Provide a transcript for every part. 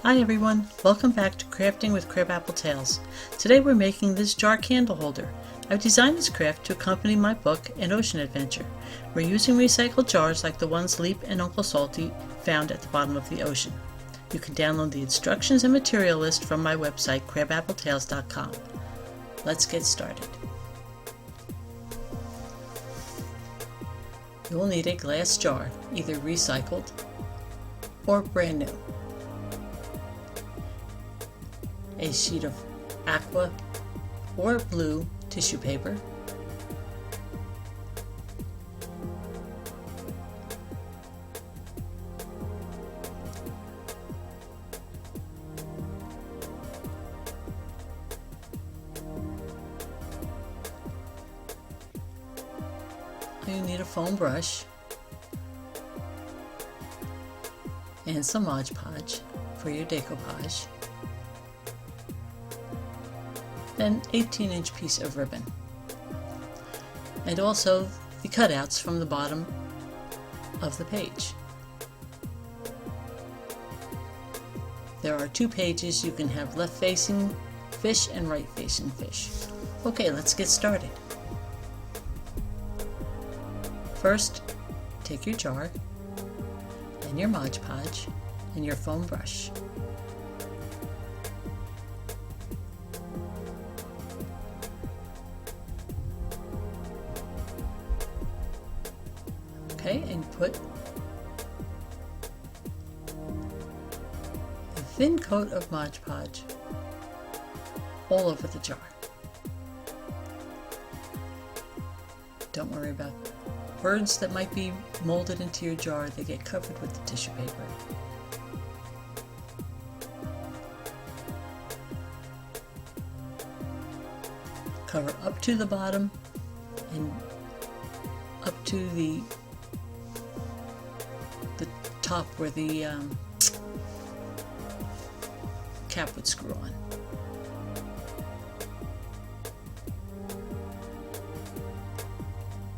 Hi everyone, welcome back to Crafting with Crabapple Tales. Today we're making this jar candle holder. I've designed this craft to accompany my book, An Ocean Adventure. We're using recycled jars like the ones Leap and Uncle Salty found at the bottom of the ocean. You can download the instructions and material list from my website, crabapple.tales.com. Let's get started. You will need a glass jar, either recycled or brand new. A sheet of aqua or blue tissue paper, you need a foam brush and some Mod Podge for your decoupage, an 18-inch piece of ribbon, and also the cutouts from the bottom of the page. There are two pages. You can have left-facing fish and right-facing fish. Okay, let's get started. First, take your jar and your Mod Podge and your foam brush. Okay, and put a thin coat of Mod Podge all over the jar. Don't worry about words that might be molded into your jar. They get covered with the tissue paper. Cover up to the bottom and up to the top where the cap would screw on.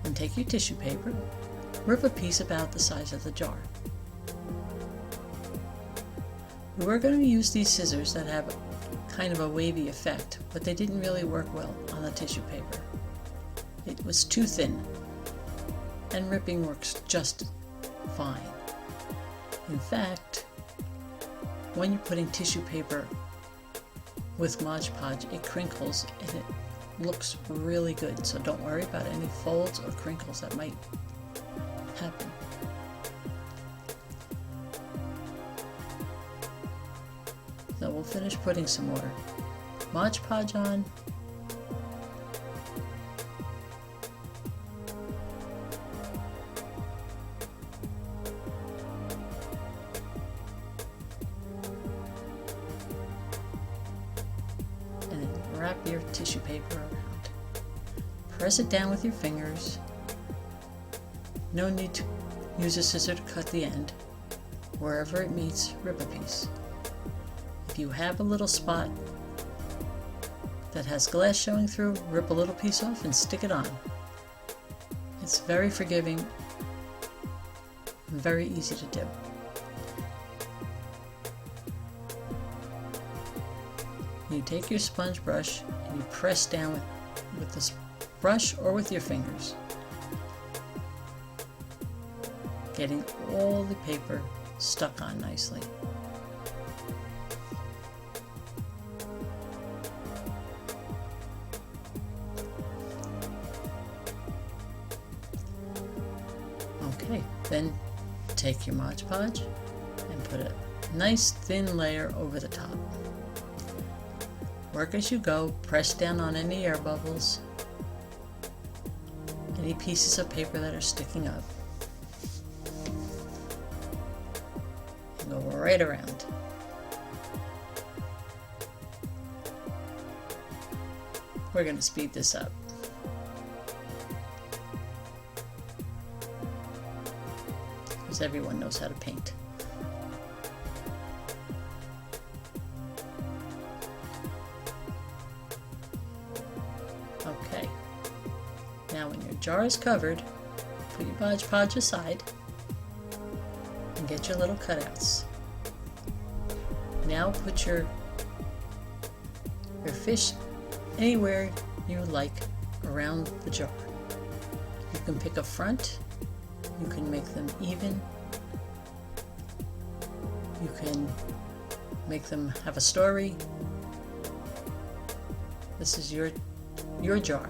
And take your tissue paper, rip a piece about the size of the jar. We're going to use these scissors that have kind of a wavy effect, but they didn't really work well on the tissue paper. It was too thin, and ripping works just fine. In fact, when you're putting tissue paper with Mod Podge, it crinkles and it looks really good, so don't worry about any folds or crinkles that might happen. So we'll finish putting some more Mod Podge on. Wrap your tissue paper around. Press it down with your fingers. No need to use a scissor to cut the end. Wherever it meets, rip a piece. If you have a little spot that has glass showing through, rip a little piece off and stick it on. It's very forgiving and very easy to do. You take your sponge brush and you press down with this brush or with your fingers, getting all the paper stuck on nicely. Okay, then take your Mod Podge and put a nice thin layer over the top. Work as you go, press down on any air bubbles, any pieces of paper that are sticking up, and go right around. We're going to speed this up. Because everyone knows how to paint. Okay, now when your jar is covered, put your Mod Podge aside and get your little cutouts. Now put your fish anywhere you like around the jar. You can pick a front, you can make them even, you can make them have a story. This is your jar,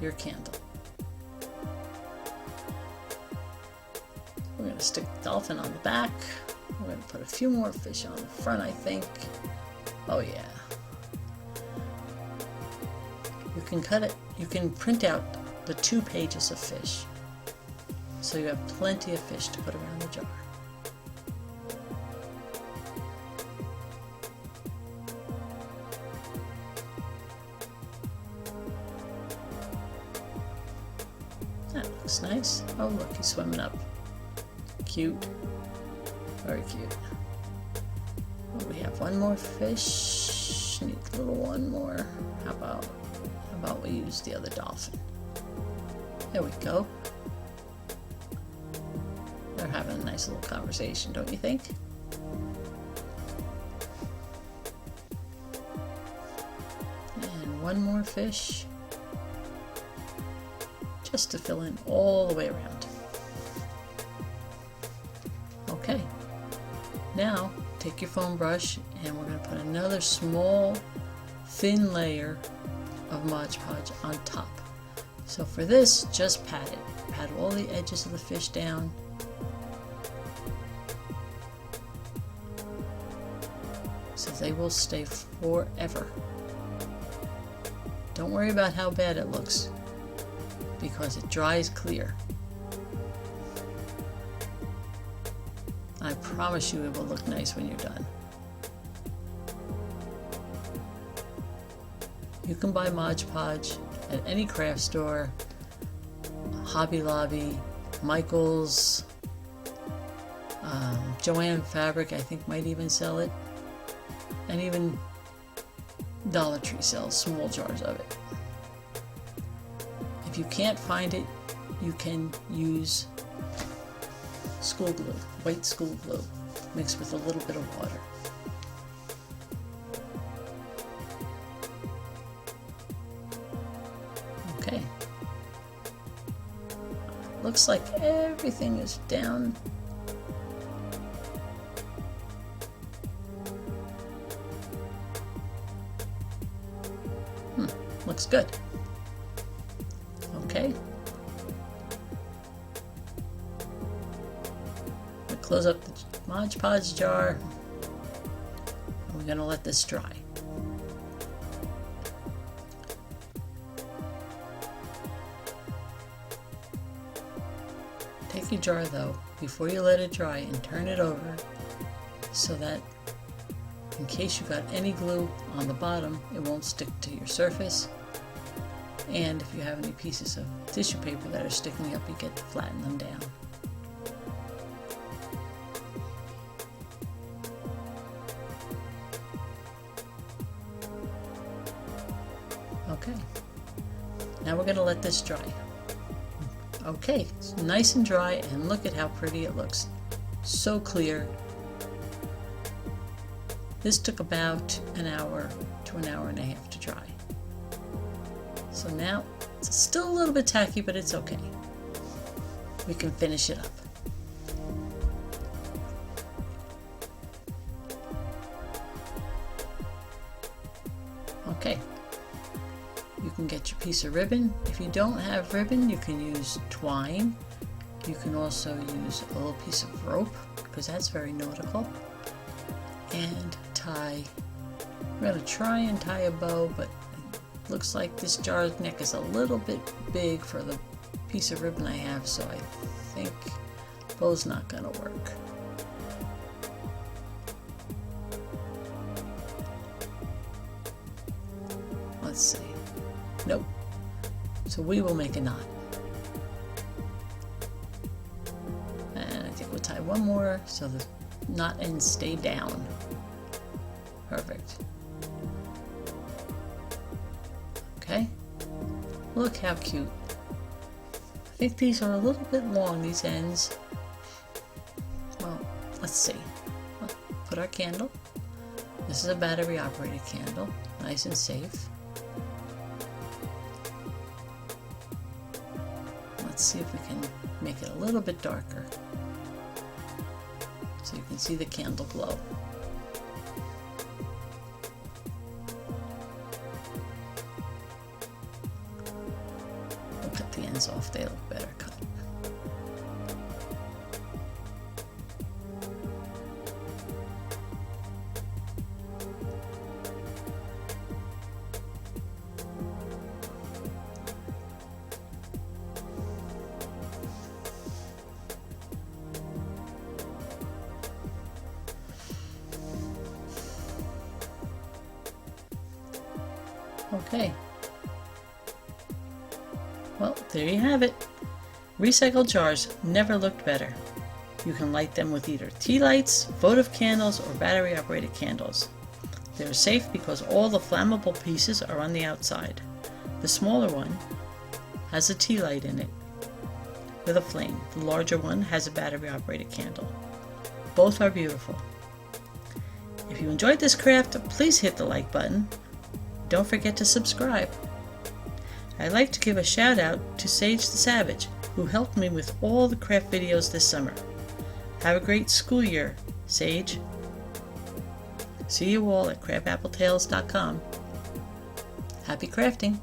your candle. We're going to stick the dolphin on the back. We're going to put a few more fish on the front, I think. Oh yeah. You can cut it, you can print out the 2 pages of fish. So you have plenty of fish to put around the jar. That looks nice. Oh look, he's swimming up. Cute. Very cute. Oh, we have one more fish. Need a little one more. How about we use the other dolphin? There we go. They're having a nice little conversation, don't you think? And one more fish. Just to fill in all the way around. Okay. Now, take your foam brush and we're going to put another small, thin layer of Mod Podge on top. So for this, just pat it. Pat all the edges of the fish down. So they will stay forever. Don't worry about how bad it looks, because it dries clear. I promise you it will look nice when you're done. You can buy Mod Podge at any craft store, Hobby Lobby, Michael's, Joann Fabric I think might even sell it, and even Dollar Tree sells small jars of it. If you can't find it, you can use school glue, white school glue, mixed with a little bit of water. Okay. Looks like everything is down. Looks good. Okay. We close up the Mod Podge jar. And we're going to let this dry. Take your jar though, before you let it dry, and turn it over so that in case you got any glue on the bottom, it won't stick to your surface. And if you have any pieces of tissue paper that are sticking up, you get to flatten them down. Okay, now we're going to let this dry. Okay, it's nice and dry, and look at how pretty it looks. So clear. This took about an hour to an hour and a half to dry. So now it's still a little bit tacky, but it's okay. We can finish it up. Okay. You can get your piece of ribbon. If you don't have ribbon, you can use twine. You can also use a little piece of rope, because that's very nautical. And tie. We're going to try and tie a bow, but it looks like this jar's neck is a little bit big for the piece of ribbon I have, so I think bow's not going to work. Let's see. Nope. So we will make a knot. And I think we'll tie one more so the knot ends stay down. Perfect. Okay. Look how cute. I think these are a little bit long, these ends. Well, let's see. Put our candle. This is a battery operated candle, nice and safe. Let's see if we can make it a little bit darker so you can see the candle glow. We'll cut the ends off, they look better cut. Okay. Well, there you have it. Recycled jars never looked better. You can light them with either tea lights, votive candles, or battery operated candles. They're safe because all the flammable pieces are on the outside. The smaller one has a tea light in it with a flame. The larger one has a battery operated candle. Both are beautiful. If you enjoyed this craft, please hit the like button. Don't forget to subscribe. I'd like to give a shout out to Sage the Savage, who helped me with all the craft videos this summer. Have a great school year, Sage. See you all at crafapple.tales.com. Happy crafting!